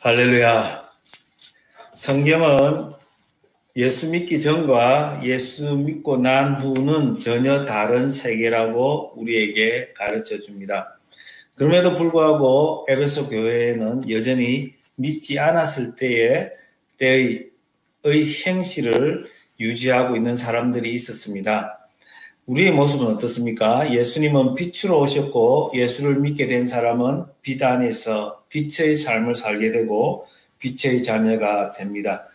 할렐루야. 성경은 예수 믿기 전과 예수 믿고 난 후는 전혀 다른 세계라고 우리에게 가르쳐 줍니다. 그럼에도 불구하고 에베소 교회에는 여전히 믿지 않았을 때의 행실을 유지하고 있는 사람들이 있었습니다. 우리의 모습은 어떻습니까? 예수님은 빛으로 오셨고 예수를 믿게 된 사람은 빛 안에서 빛의 삶을 살게 되고 빛의 자녀가 됩니다.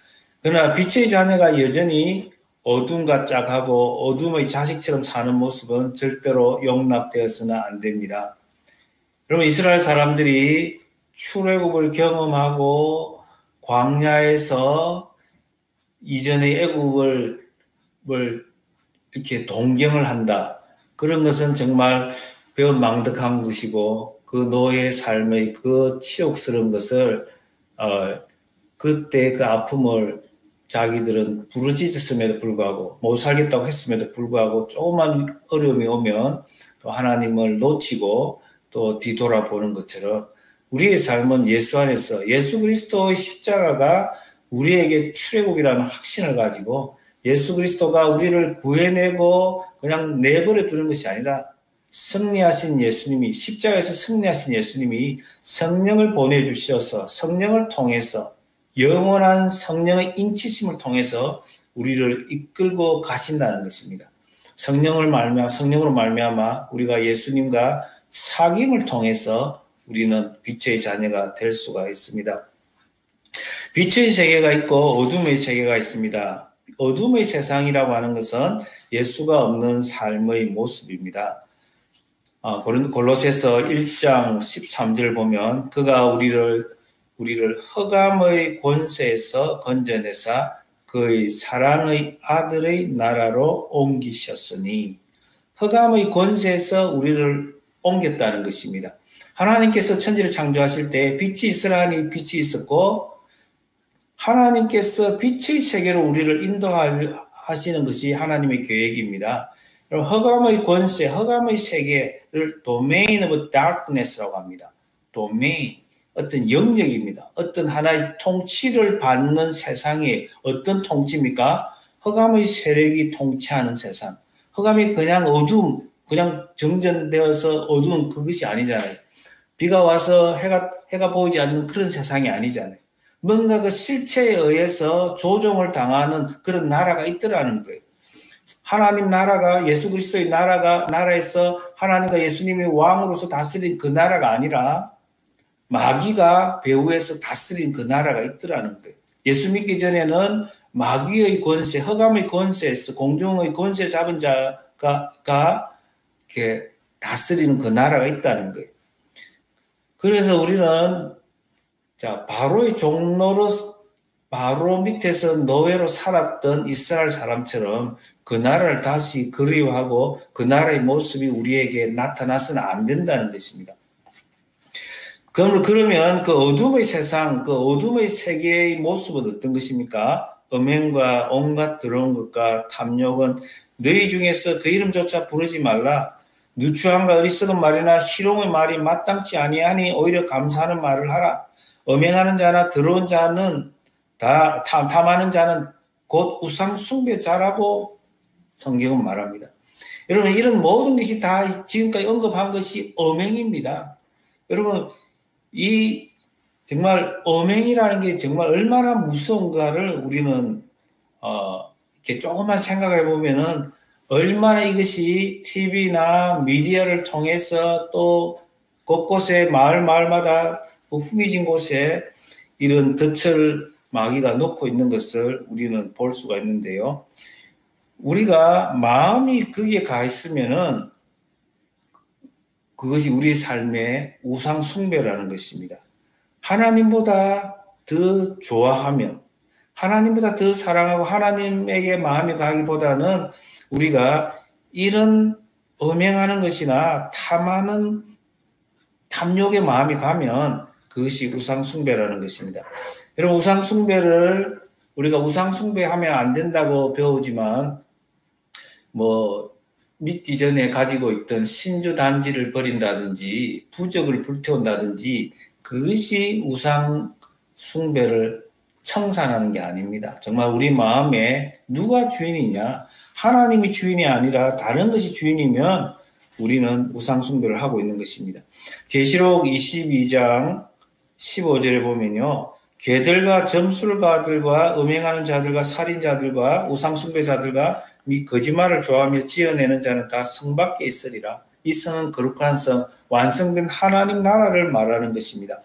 그러나 빛의 자녀가 여전히 어둠과 짝하고 어둠의 자식처럼 사는 모습은 절대로 용납되어서는 안 됩니다. 여러분, 이스라엘 사람들이 출애굽을 경험하고 광야에서 이전의 애굽을 이렇게 동경을 한다. 그런 것은 정말 배은망덕한 것이고 그 노예의 삶의 그 치욕스러운 것을 그때 그 아픔을 자기들은 부르짖었음에도 불구하고 못 살겠다고 했음에도 불구하고 조그만 어려움이 오면 또 하나님을 놓치고 또 뒤돌아보는 것처럼 우리의 삶은 예수 안에서 예수 그리스도의 십자가가 우리에게 출애굽이라는 확신을 가지고 예수 그리스도가 우리를 구해내고 그냥 내버려 두는 것이 아니라 승리하신 예수님이 십자가에서 승리하신 예수님이 성령을 보내주셔서 성령을 통해서 영원한 성령의 인치심을 통해서 우리를 이끌고 가신다는 것입니다. 성령으로 말미암아 우리가 예수님과 사귐을 통해서 우리는 빛의 자녀가 될 수가 있습니다. 빛의 세계가 있고 어둠의 세계가 있습니다. 어둠의 세상이라고 하는 것은 예수가 없는 삶의 모습입니다. 골로새서 1장 13절 보면 그가 우리를 흑암의 권세에서 건져내사 그의 사랑의 아들의 나라로 옮기셨으니 흑암의 권세에서 우리를 옮겼다는 것입니다. 하나님께서 천지를 창조하실 때 빛이 있으라 하니 빛이 있었고 하나님께서 빛의 세계로 우리를 인도하시는 것이 하나님의 계획입니다. 흑암의 권세, 흑암의 세계를 domain of darkness라고 합니다. domain, 어떤 영역입니다. 어떤 하나의 통치를 받는 세상이 어떤 통치입니까? 흑암의 세력이 통치하는 세상. 흑암이 그냥 어둠, 그냥 정전되어서 어두운 그것이 아니잖아요. 비가 와서 해가 보이지 않는 그런 세상이 아니잖아요. 뭔가 그 실체에 의해서 조종을 당하는 그런 나라가 있더라는 거예요. 하나님 나라가 예수 그리스도의 나라에서 하나님과 예수님이 왕으로서 다스린 그 나라가 아니라 마귀가 배후에서 다스린 그 나라가 있더라는 거예요. 예수 믿기 전에는 마귀의 권세, 흑암의 권세에서 공중의 권세 잡은 자가 이렇게 다스리는 그 나라가 있다는 거예요. 그래서 우리는 바로의 종로로 바로 밑에서 노예로 살았던 이스라엘 사람처럼 그 나라를 다시 그리워하고 그 나라의 모습이 우리에게 나타나서는 안 된다는 것입니다. 그러면 그 어둠의 세상, 그 어둠의 세계의 모습은 어떤 것입니까? 음행과 온갖 더러운 것과 탐욕은 너희 중에서 그 이름조차 부르지 말라. 누추함과 어리석은 말이나 희롱의 말이 마땅치 아니하니 오히려 감사하는 말을 하라. 음행하는 자나 더러운 자는 탐하는 자는 곧 우상 숭배자라고 성경은 말합니다. 여러분, 이런 모든 것이 다 지금까지 언급한 것이 음행입니다. 여러분, 이 정말 음행이라는 게 정말 얼마나 무서운가를 우리는 이렇게 조금만 생각해 보면은 얼마나 이것이 TV나 미디어를 통해서 또 곳곳에 마을마다 후미진 곳에 이런 덫을 마귀가 놓고 있는 것을 우리는 볼 수가 있는데요. 우리가 마음이 거기에 가 있으면은 그것이 우리 삶의 우상 숭배라는 것입니다. 하나님보다 더 좋아하면, 하나님보다 더 사랑하고 하나님에게 마음이 가기보다는 우리가 이런 음행하는 것이나 탐욕의 마음이 가면 그것이 우상 숭배라는 것입니다. 여러분, 우상 숭배를 우리가 우상 숭배하면 안 된다고 배우지만 믿기 전에 가지고 있던 신주 단지를 버린다든지 부적을 불태운다든지 그것이 우상 숭배를 청산하는 게 아닙니다. 정말 우리 마음에 누가 주인이냐? 하나님이 주인이 아니라 다른 것이 주인이면 우리는 우상 숭배를 하고 있는 것입니다. 계시록 22장 15절에 보면요. 개들과 점술가들과 음행하는 자들과 살인자들과 우상 숭배자들과 및 거짓말을 좋아하며 지어내는 자는 다 성 밖에 있으리라. 이 성은 거룩한 성, 완성된 하나님 나라를 말하는 것입니다.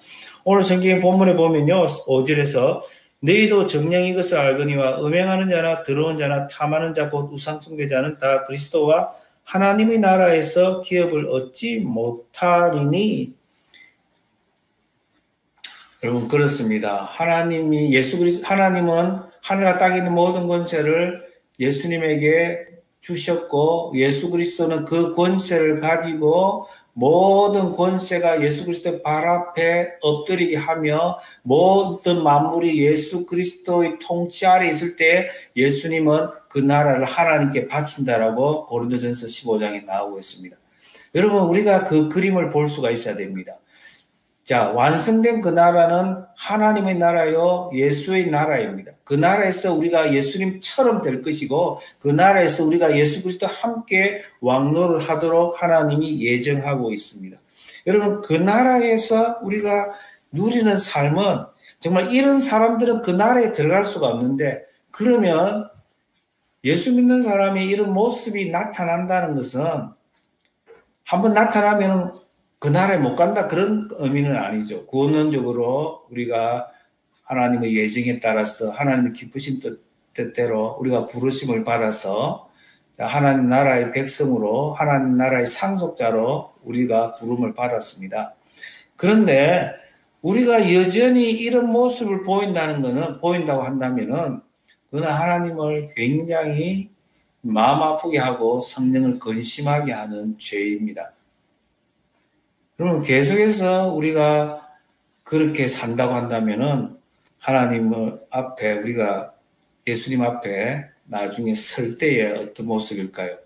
오늘 성경 본문에 보면요. 5절에서 너희도 정녕 이것을 알거니와 음행하는 자나 더러운 자나 탐하는 자 곧 우상 숭배자는 다 그리스도와 하나님의 나라에서 기업을 얻지 못하리니. 여러분 그렇습니다. 하나님은 하늘과 땅에 있는 모든 권세를 예수님에게 주셨고 예수 그리스도는 그 권세를 가지고 모든 권세가 예수 그리스도의 발 앞에 엎드리게 하며 모든 만물이 예수 그리스도의 통치 아래 있을 때 예수님은 그 나라를 하나님께 바친다라고 고린도전서 15장에 나오고 있습니다. 여러분 우리가 그 그림을 볼 수가 있어야 됩니다. 자, 완성된 그 나라는 하나님의 나라요, 예수의 나라입니다. 그 나라에서 우리가 예수님처럼 될 것이고, 그 나라에서 우리가 예수 그리스도 함께 왕노를 하도록 하나님이 예정하고 있습니다. 여러분, 그 나라에서 우리가 누리는 삶은 정말 이런 사람들은 그 나라에 들어갈 수가 없는데, 그러면 예수 믿는 사람이 이런 모습이 나타난다는 것은 한번 나타나면 그 나라에 못 간다 그런 의미는 아니죠. 구원론적으로 우리가 하나님의 예정에 따라서 하나님의 기쁘신 뜻대로 우리가 부르심을 받아서 하나님 나라의 백성으로 하나님 나라의 상속자로 우리가 부름을 받았습니다. 그런데 우리가 여전히 이런 모습을 보인다고 한다면은 그는 하나님을 굉장히 마음 아프게 하고 성령을 근심하게 하는 죄입니다. 그러면 계속해서 우리가 그렇게 산다고 한다면은 하나님 앞에 우리가 예수님 앞에 나중에 설 때의 어떤 모습일까요?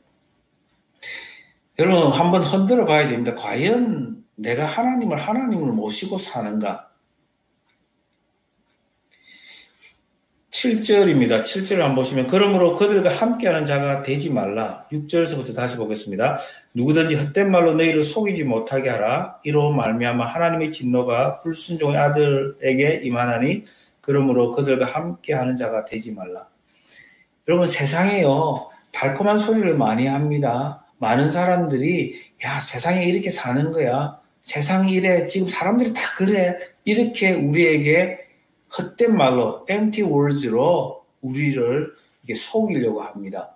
여러분 한번 흔들어 봐야 됩니다. 과연 내가 하나님을 모시고 사는가? 7절입니다. 7절을 한번 보시면 그러므로 그들과 함께하는 자가 되지 말라. 6절에서부터 다시 보겠습니다. 누구든지 헛된 말로 너희를 속이지 못하게 하라. 이로 말미암아 하나님의 진노가 불순종의 아들에게 임하나니 그러므로 그들과 함께하는 자가 되지 말라. 여러분 세상에요. 달콤한 소리를 많이 합니다. 많은 사람들이 야 세상에 이렇게 사는 거야. 세상이 이래. 지금 사람들이 다 그래. 이렇게 우리에게 헛된 말로 empty words로 우리를 이게 속이려고 합니다.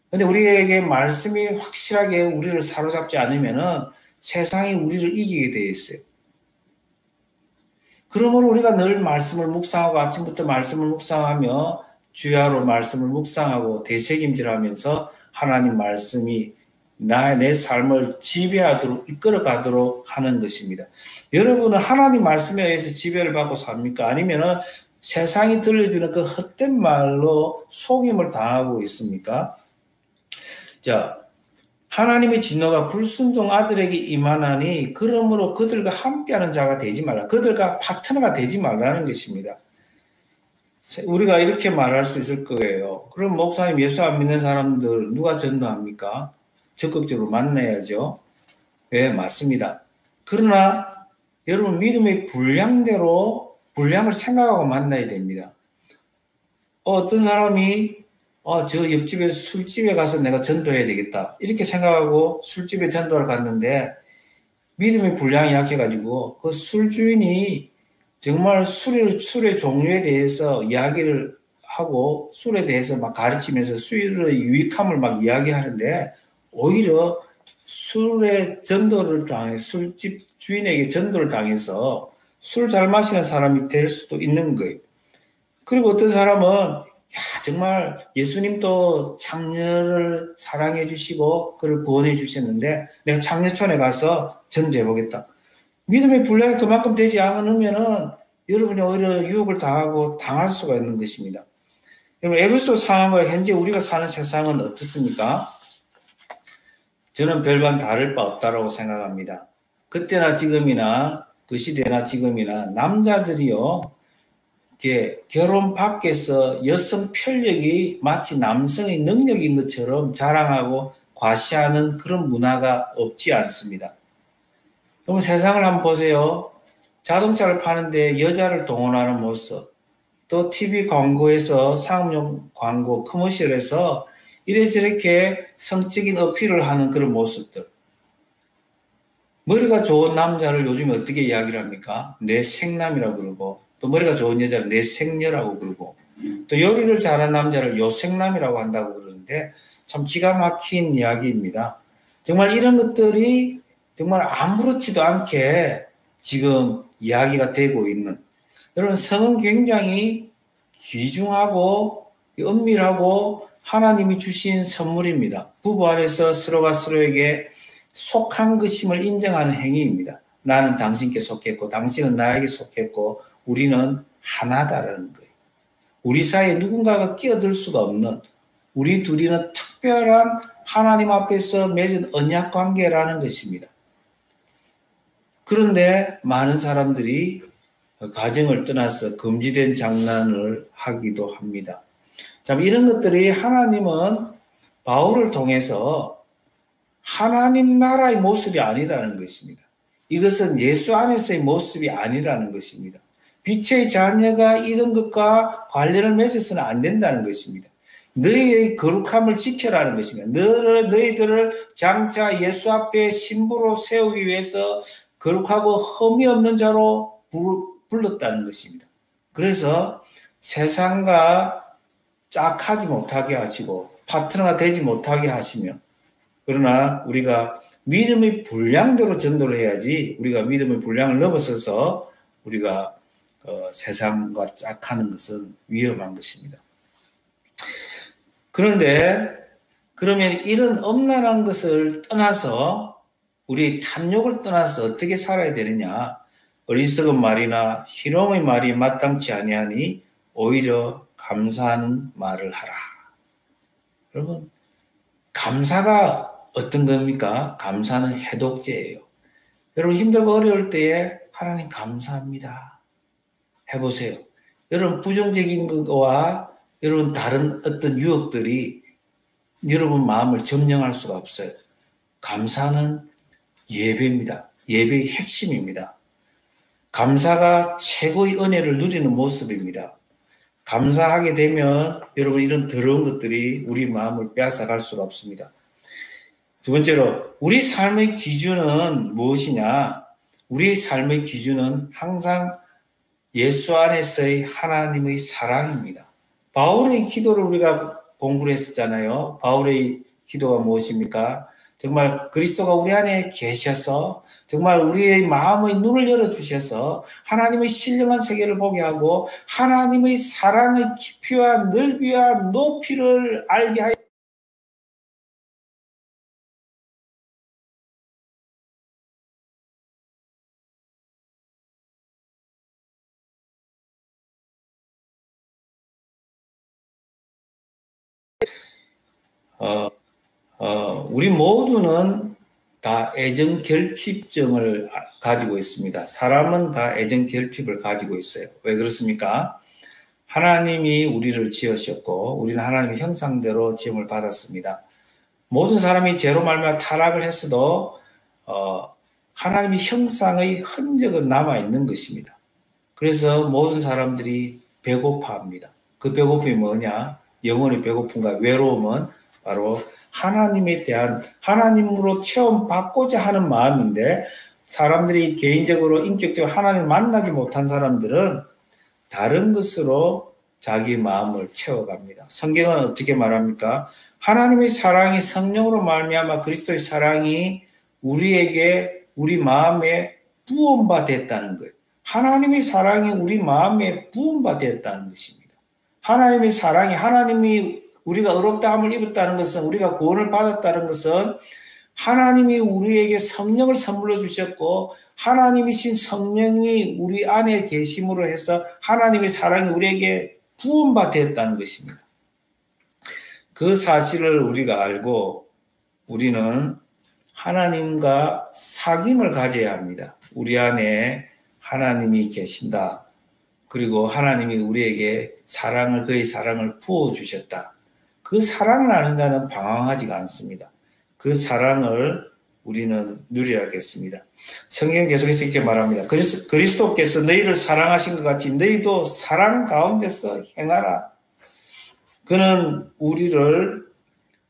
근데 우리에게 말씀이 확실하게 우리를 사로잡지 않으면은 세상이 우리를 이기게 되어 있어요. 그러므로 우리가 늘 말씀을 묵상하고 아침부터 말씀을 묵상하며 주야로 말씀을 묵상하고 되새김질하면서 하나님 말씀이 내 삶을 지배하도록 이끌어가도록 하는 것입니다. 여러분은 하나님 말씀에 의해서 지배를 받고 삽니까? 아니면은 세상이 들려주는 그 헛된 말로 속임을 당하고 있습니까? 자, 하나님의 진노가 불순종 아들에게 임하나니 그러므로 그들과 함께하는 자가 되지 말라. 그들과 파트너가 되지 말라는 것입니다. 우리가 이렇게 말할 수 있을 거예요. 그럼 목사님 예수 안 믿는 사람들 누가 전도합니까? 적극적으로 만나야죠. 네, 맞습니다. 그러나 여러분 믿음의 분량대로 분량을 생각하고 만나야 됩니다. 어떤 사람이 저 옆집에 술집에 가서 내가 전도해야 되겠다 이렇게 생각하고 술집에 전도를 갔는데 믿음의 분량이 약해가지고 그 술주인이 정말 술의 종류에 대해서 이야기를 하고 술에 대해서 막 가르치면서 술의 유익함을 막 이야기하는데 오히려 술의 전도를 술집 주인에게 전도를 당해서 술 잘 마시는 사람이 될 수도 있는 거예요. 그리고 어떤 사람은 정말 예수님도 장녀를 사랑해 주시고 그를 구원해 주셨는데 내가 장녀촌에 가서 전도해 보겠다. 믿음의 분량이 그만큼 되지 않으면은 여러분이 오히려 유혹을 당할 수가 있는 것입니다. 여러분 에베소 상황과 현재 우리가 사는 세상은 어떻습니까? 저는 별반 다를 바 없다고 생각합니다. 그때나 지금이나 그 시대나 지금이나 남자들이요 결혼 밖에서 여성 편력이 마치 남성의 능력인 것처럼 자랑하고 과시하는 그런 문화가 없지 않습니다. 그럼 세상을 한번 보세요. 자동차를 파는데 여자를 동원하는 모습, 또 TV 광고에서 상업용 광고, 커머셜에서 이래저렇게 성적인 어필을 하는 그런 모습들. 머리가 좋은 남자를 요즘에 어떻게 이야기를 합니까? 내 생남이라고 그러고, 또 머리가 좋은 여자를 내 생녀라고 그러고, 또 요리를 잘하는 남자를 요생남이라고 한다고 그러는데 참 기가 막힌 이야기입니다. 정말 이런 것들이 정말 아무렇지도 않게 지금 이야기가 되고 있는, 여러분 성은 굉장히 귀중하고 은밀하고 하나님이 주신 선물입니다. 부부 안에서 서로가 서로에게 속한 것임을 인정하는 행위입니다. 나는 당신께 속했고 당신은 나에게 속했고 우리는 하나다라는 거예요. 우리 사이에 누군가가 끼어들 수가 없는, 우리 둘이는 특별한 하나님 앞에서 맺은 언약 관계라는 것입니다. 그런데 많은 사람들이 가정을 떠나서 금지된 장난을 하기도 합니다. 참 이런 것들이 하나님은 바울을 통해서 하나님 나라의 모습이 아니라는 것입니다. 이것은 예수 안에서의 모습이 아니라는 것입니다. 빛의 자녀가 이런 것과 관련을 맺어서는 안 된다는 것입니다. 너희의 거룩함을 지켜라는 것입니다. 너희들을 장차 예수 앞에 신부로 세우기 위해서 거룩하고 흠이 없는 자로 불렀다는 것입니다. 그래서 세상과 짝하지 못하게 하시고 파트너가 되지 못하게 하시며, 그러나 우리가 믿음의 분량대로 전도를 해야지 우리가 믿음의 분량을 넘어서서 우리가 세상과 짝하는 것은 위험한 것입니다. 그런데 그러면 이런 엄란한 것을 떠나서 우리 탐욕을 떠나서 어떻게 살아야 되느냐? 어리석은 말이나 희롱의 말이 마땅치 아니하니 오히려 감사하는 말을 하라. 여러분, 감사가 어떤 겁니까? 감사는 해독제예요. 여러분 힘들고 어려울 때에 하나님 감사합니다 해보세요. 여러분 부정적인 것과 여러분 다른 어떤 유혹들이 여러분 마음을 점령할 수가 없어요. 감사는 예배입니다. 예배의 핵심입니다. 감사가 최고의 은혜를 누리는 모습입니다. 감사하게 되면 여러분 이런 더러운 것들이 우리 마음을 빼앗아갈 수가 없습니다. 두 번째로 우리 삶의 기준은 무엇이냐? 우리 삶의 기준은 항상 예수 안에서의 하나님의 사랑입니다. 바울의 기도를 우리가 공부를 했었잖아요. 바울의 기도가 무엇입니까? 정말 그리스도가 우리 안에 계셔서 정말 우리의 마음의 눈을 열어주셔서 하나님의 신령한 세계를 보게 하고 하나님의 사랑의 깊이와 넓이와 높이를 알게 하여 우리 모두는 다 애정 결핍증을 가지고 있습니다. 사람은 다 애정 결핍을 가지고 있어요. 왜 그렇습니까? 하나님이 우리를 지으셨고 우리는 하나님의 형상대로 지음을 받았습니다. 모든 사람이 죄로 말미암아 타락을 했어도 하나님의 형상의 흔적은 남아있는 것입니다. 그래서 모든 사람들이 배고파합니다. 그 배고픔이 뭐냐? 영혼의 배고픔과 외로움은 바로 하나님에 대한 하나님으로 체험받고자 하는 마음인데 사람들이 개인적으로 인격적으로 하나님을 만나지 못한 사람들은 다른 것으로 자기 마음을 채워갑니다. 성경은 어떻게 말합니까? 하나님의 사랑이 성령으로 말미암아 그리스도의 사랑이 우리에게 우리 마음에 부음바 됐다는 거예요. 하나님의 사랑이 우리 마음에 부음바 됐다는 것입니다. 하나님의 사랑이 하나님이 우리가 의롭다함을 입었다는 것은 우리가 구원을 받았다는 것은 하나님이 우리에게 성령을 선물로 주셨고 하나님이신 성령이 우리 안에 계심으로 해서 하나님의 사랑이 우리에게 부음바 되었다는 것입니다. 그 사실을 우리가 알고 우리는 하나님과 사귐을 가져야 합니다. 우리 안에 하나님이 계신다. 그리고 하나님이 우리에게 그의 사랑을 부어주셨다. 그 사랑을 아는 자는 방황하지가 않습니다. 그 사랑을 우리는 누려야겠습니다. 성경은 계속해서 이렇게 말합니다. 그리스도께서 너희를 사랑하신 것 같이 너희도 사랑 가운데서 행하라. 그는 우리를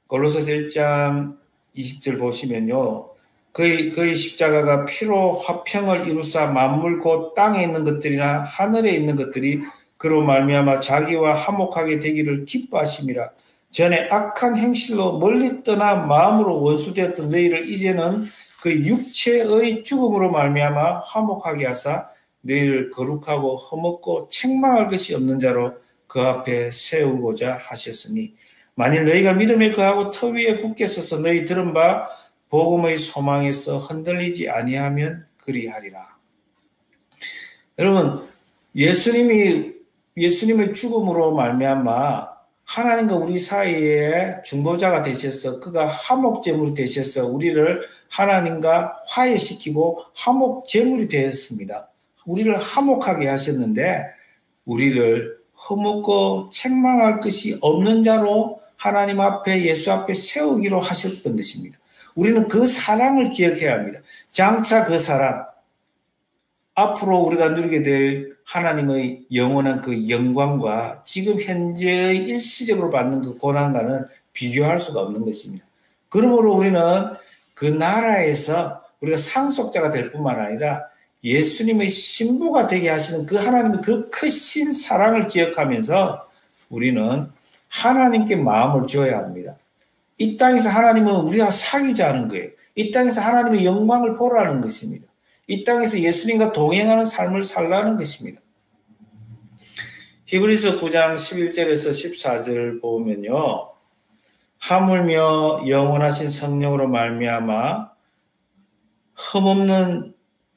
골로새서 1장 20절 보시면요. 그의 십자가가 피로 화평을 이루사 만물 곧 땅에 있는 것들이나 하늘에 있는 것들이 그로 말미암아 자기와 화목하게 되기를 기뻐하심이라. 전에 악한 행실로 멀리 떠나 마음으로 원수되었던 너희를 이제는 그 육체의 죽음으로 말미암아 화목하게 하사 너희를 거룩하고 흠없고 책망할 것이 없는 자로 그 앞에 세우고자 하셨으니 만일 너희가 믿음에 거하고 터 위에 굳게 서서 너희 들은 바 복음의 소망에서 흔들리지 아니하면 그리하리라. 여러분, 예수님의 죽음으로 말미암아 하나님과 우리 사이에 중보자가 되셔서 그가 화목제물이 되셔서 우리를 하나님과 화해시키고 화목제물이 되었습니다. 우리를 화목하게 하셨는데 우리를 흠없고 책망할 것이 없는 자로 하나님 앞에 예수 앞에 세우기로 하셨던 것입니다. 우리는 그 사랑을 기억해야 합니다. 장차 그 사랑, 앞으로 우리가 누리게 될 하나님의 영원한 그 영광과 지금 현재의 일시적으로 받는 그 고난과는 비교할 수가 없는 것입니다. 그러므로 우리는 그 나라에서 우리가 상속자가 될 뿐만 아니라 예수님의 신부가 되게 하시는 그 하나님의 그 크신 사랑을 기억하면서 우리는 하나님께 마음을 줘야 합니다. 이 땅에서 하나님은 우리와 사귀자는 거예요. 이 땅에서 하나님의 영광을 보라는 것입니다. 이 땅에서 예수님과 동행하는 삶을 살라는 것입니다. 히브리서 9장 11절에서 14절 보면요. 하물며 영원하신 성령으로 말미암아 흠없는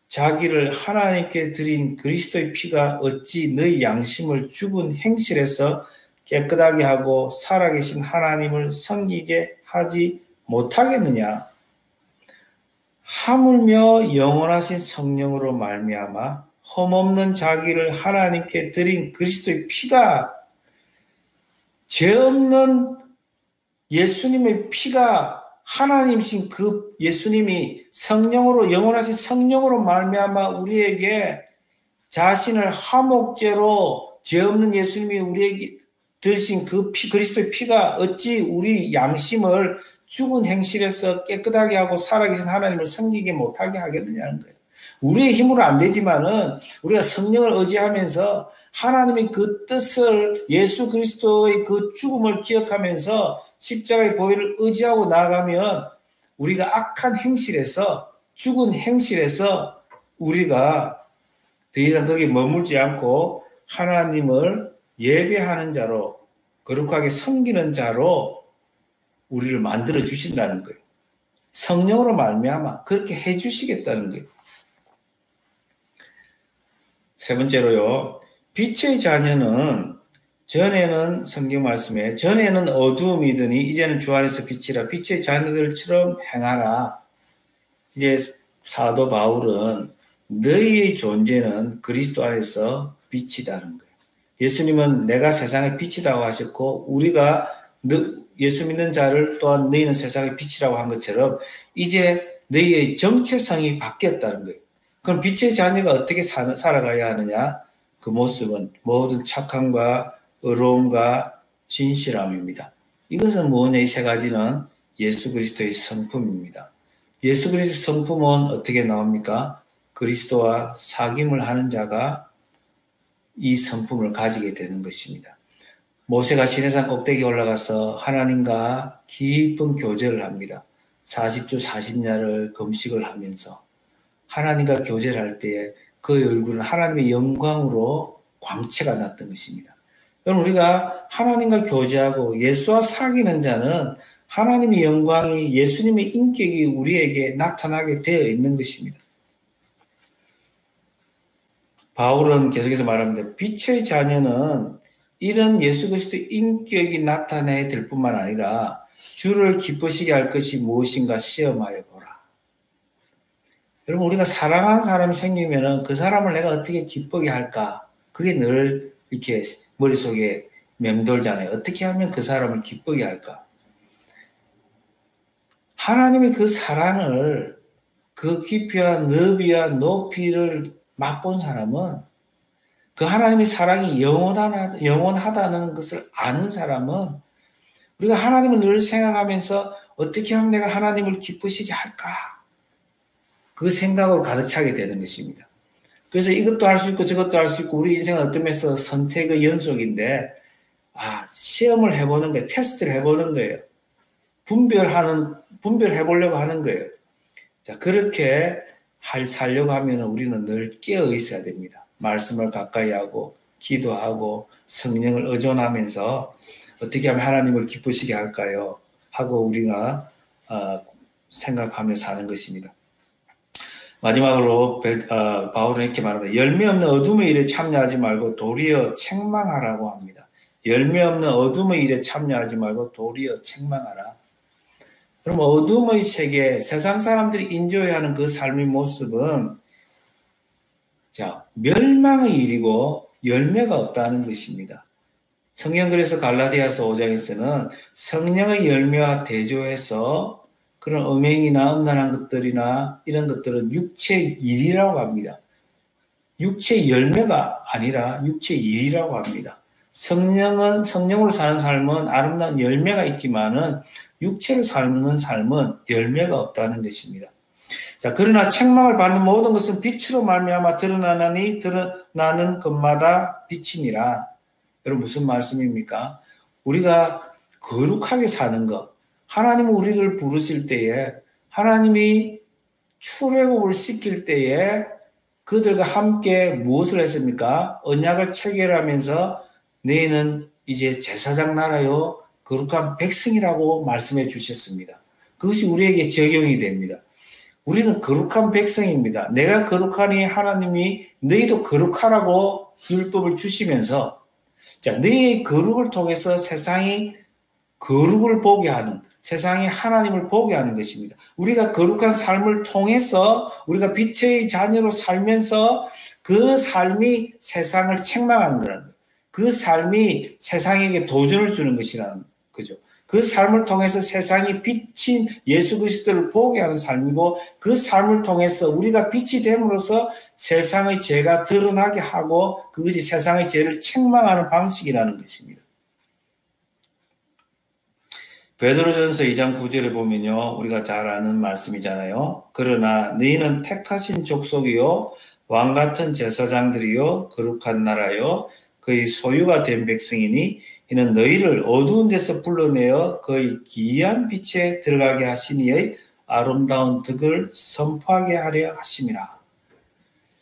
자기를 하나님께 드린 그리스도의 피가 어찌 너희 양심을 죽은 행실에서 깨끗하게 하고 살아계신 하나님을 섬기게 하지 못하겠느냐. 하물며 영원하신 성령으로 말미암아 흠없는 자기를 하나님께 드린 그리스도의 피가 죄 없는 예수님의 피가 하나님이신 그 예수님이 성령으로 영원하신 성령으로 말미암아 우리에게 자신을 화목제로 죄 없는 예수님이 우리에게 드신 그 그리스도의 피가 어찌 우리 양심을 죽은 행실에서 깨끗하게 하고 살아계신 하나님을 섬기게 못하게 하겠느냐는 거예요. 우리의 힘으로 안 되지만은 우리가 성령을 의지하면서 하나님의 그 뜻을 예수 그리스도의 그 죽음을 기억하면서 십자가의 보혈을 의지하고 나가면 우리가 악한 행실에서 죽은 행실에서 우리가 더 이상 거기에 머물지 않고 하나님을 예배하는 자로 거룩하게 섬기는 자로 우리를 만들어 주신다는 거예요. 성령으로 말미암아 그렇게 해 주시겠다는 거예요. 세 번째로요. 빛의 자녀는 전에는 성경 말씀에 전에는 어두움이더니 이제는 주 안에서 빛이라 빛의 자녀들처럼 행하라. 이제 사도 바울은 너희의 존재는 그리스도 안에서 빛이다는 거예요. 예수님은 내가 세상의 빛이라고 하셨고 우리가 예수 믿는 자를 또한 너희는 세상의 빛이라고 한 것처럼 이제 너희의 정체성이 바뀌었다는 거예요. 그럼 빛의 자녀가 어떻게 살아가야 하느냐? 그 모습은 모든 착함과 의로움과 진실함입니다. 이것은 뭐냐? 이 세 가지는 예수 그리스도의 성품입니다. 예수 그리스도의 성품은 어떻게 나옵니까? 그리스도와 사귐을 하는 자가 이 성품을 가지게 되는 것입니다. 모세가 시내산 꼭대기에 올라가서 하나님과 깊은 교제를 합니다. 40주 40야를 금식을 하면서 하나님과 교제를 할 때에 그 얼굴은 하나님의 영광으로 광채가 났던 것입니다. 여러분 우리가 하나님과 교제하고 예수와 사귀는 자는 하나님의 영광이 예수님의 인격이 우리에게 나타나게 되어 있는 것입니다. 바울은 계속해서 말합니다. 빛의 자녀는 이런 예수 그리스도의 인격이 나타나야 될 뿐만 아니라 주를 기쁘시게 할 것이 무엇인가 시험하여 보라. 여러분 우리가 사랑하는 사람이 생기면 그 사람을 내가 어떻게 기쁘게 할까? 그게 늘 이렇게 머릿속에 맴돌잖아요. 어떻게 하면 그 사람을 기쁘게 할까? 하나님의 그 사랑을, 그 깊이와 너비와 높이를 맛본 사람은, 그 하나님의 사랑이 영원하다는 것을 아는 사람은, 우리가 하나님을 늘 생각하면서 어떻게 하면 내가 하나님을 기쁘시게 할까? 그 생각으로 가득 차게 되는 것입니다. 그래서 이것도 할 수 있고 저것도 할 수 있고, 우리 인생은 어떤 면에서 선택의 연속인데, 시험을 해보는 거예요. 테스트를 해보는 거예요. 분별해보려고 하는 거예요. 자, 그렇게 살려고 하면 우리는 늘 깨어 있어야 됩니다. 말씀을 가까이 하고, 기도하고, 성령을 의존하면서 어떻게 하면 하나님을 기쁘시게 할까요? 하고 우리가 생각하며 사는 것입니다. 마지막으로 바울은 이렇게 말합니다. 열매 없는 어둠의 일에 참여하지 말고 도리어 책망하라고 합니다. 열매 없는 어둠의 일에 참여하지 말고 도리어 책망하라. 그럼 어둠의 세계, 세상 사람들이 인조해하는 그 삶의 모습은 멸망의 일이고 열매가 없다는 것입니다. 성경 그래서 갈라디아서 5장에서는 성령의 열매와 대조해서 그런 음행이나 음란한 것들이나 이런 것들은 육체의 일이라고 합니다. 육체의 열매가 아니라 육체의 일이라고 합니다. 성령으로 사는 삶은 아름다운 열매가 있지만은 육체로 사는 삶은 열매가 없다는 것입니다. 자, 그러나 책망을 받는 모든 것은 빛으로 말미암아 드러나니 드러나는 것마다 빛이니라. 여러분 무슨 말씀입니까? 우리가 거룩하게 사는 것, 하나님은 우리를 부르실 때에, 하나님이 출애굽을 시킬 때에 그들과 함께 무엇을 했습니까? 언약을 체결하면서 너희는 이제 제사장 나라요 거룩한 백성이라고 말씀해 주셨습니다. 그것이 우리에게 적용이 됩니다. 우리는 거룩한 백성입니다. 내가 거룩하니 하나님이 너희도 거룩하라고 율법을 주시면서, 너희의 거룩을 통해서 세상이 거룩을 보게 하는, 세상이 하나님을 보게 하는 것입니다. 우리가 거룩한 삶을 통해서 우리가 빛의 자녀로 살면서 그 삶이 세상을 책망하는 거라는 거예요. 그 삶이 세상에게 도전을 주는 것이라는 거죠. 그 삶을 통해서 세상이 빛인 예수 그리스도를 보게 하는 삶이고, 그 삶을 통해서 우리가 빛이 됨으로써 세상의 죄가 드러나게 하고 그것이 세상의 죄를 책망하는 방식이라는 것입니다. 베드로전서 2장 9절에 보면요, 우리가 잘 아는 말씀이잖아요. 그러나 너희는 택하신 족속이요 왕같은 제사장들이요 거룩한 나라요 그의 소유가 된 백성이니 이는 너희를 어두운 데서 불러내어 그의 기이한 빛에 들어가게 하시니의 아름다운 덕을 선포하게 하려 하심이라.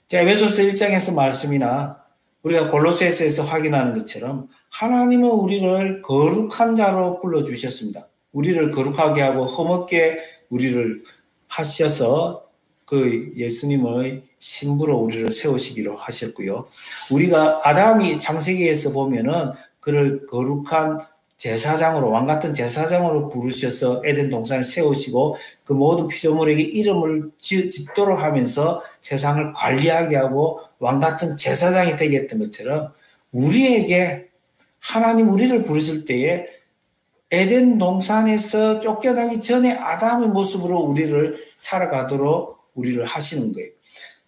자, 에베소서 1장에서 말씀이나 우리가 골로새서에서 확인하는 것처럼 하나님은 우리를 거룩한 자로 불러주셨습니다. 우리를 거룩하게 하고 흠없게 우리를 하셔서 그 예수님의 신부로 우리를 세우시기로 하셨고요. 우리가 아담이 창세기에서 보면은 그를 거룩한 제사장으로, 왕같은 제사장으로 부르셔서 에덴 동산에 세우시고 그 모든 피조물에게 이름을 짓도록 하면서 세상을 관리하게 하고 왕같은 제사장이 되게 했던 것처럼, 우리에게 하나님 우리를 부르실 때에 에덴 동산에서 쫓겨나기 전에 아담의 모습으로 우리를 살아가도록 우리를 하시는 거예요.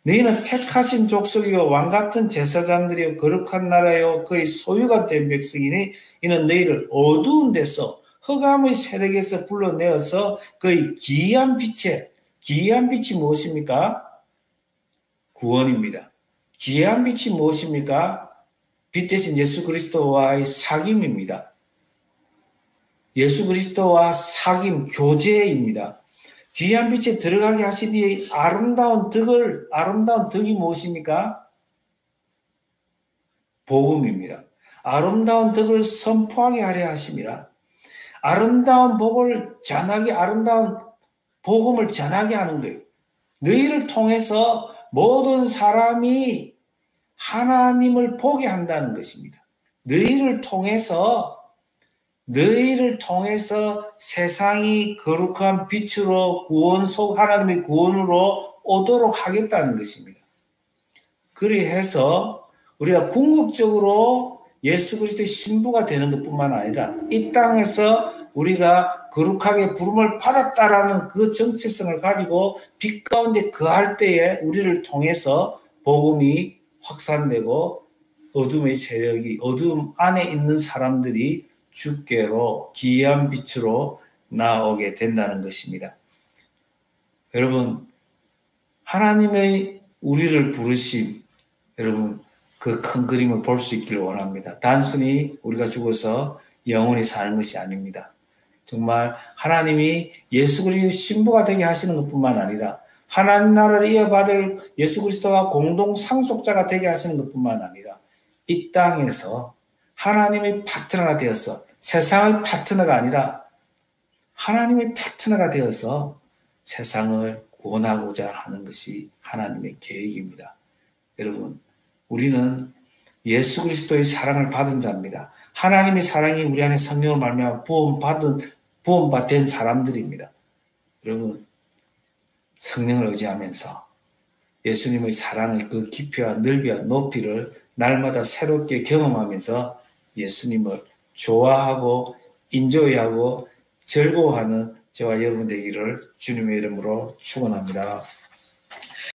너희는 택하신 족속이요 왕같은 제사장들이요 거룩한 나라요 그의 소유가 된 백성이니 이는 너희를 어두운 데서 흑암의 세력에서 불러내어서 그의 기이한 빛이 무엇입니까? 구원입니다. 기이한 빛이 무엇입니까? 빛 대신 예수 그리스도와의 사귐입니다. 예수 그리스도와 사귐, 교제입니다. 귀한 빛에 들어가게 하시니 아름다운 덕이 무엇입니까? 복음입니다. 아름다운 덕을 선포하게 하려 하심이라. 아름다운 아름다운 복음을 전하게 하는 거예요. 너희를 통해서 모든 사람이 하나님을 보게 한다는 것입니다. 너희를 통해서 세상이 거룩한 빛으로 하나님의 구원으로 오도록 하겠다는 것입니다. 그리해서 우리가 궁극적으로 예수 그리스도의 신부가 되는 것뿐만 아니라 이 땅에서 우리가 거룩하게 부름을 받았다라는 그 정체성을 가지고 빛 가운데 거할 때에 우리를 통해서 복음이 확산되고 어둠의 세력이 어둠 안에 있는 사람들이 주께로 기이한 빛으로 나오게 된다는 것입니다. 여러분, 하나님의 우리를 부르심, 여러분 그 큰 그림을 볼 수 있기를 원합니다. 단순히 우리가 죽어서 영원히 사는 것이 아닙니다. 정말 하나님이 예수 그리스도의 신부가 되게 하시는 것뿐만 아니라 하나님 나라를 이어받을 예수 그리스도와 공동 상속자가 되게 하시는 것뿐만 아니라 이 땅에서 하나님의 파트너가 되어서 세상의 파트너가 아니라 하나님의 파트너가 되어서 세상을 구원하고자 하는 것이 하나님의 계획입니다. 여러분, 우리는 예수 그리스도의 사랑을 받은 자입니다. 하나님의 사랑이 우리 안에 성령을 말미암아 부음받은 사람들입니다. 여러분, 성령을 의지하면서 예수님의 사랑의 그 깊이와 넓이와 높이를 날마다 새롭게 경험하면서 예수님을 좋아하고 인조이하고 즐거워하는 저와 여러분 되기를 주님의 이름으로 축원합니다.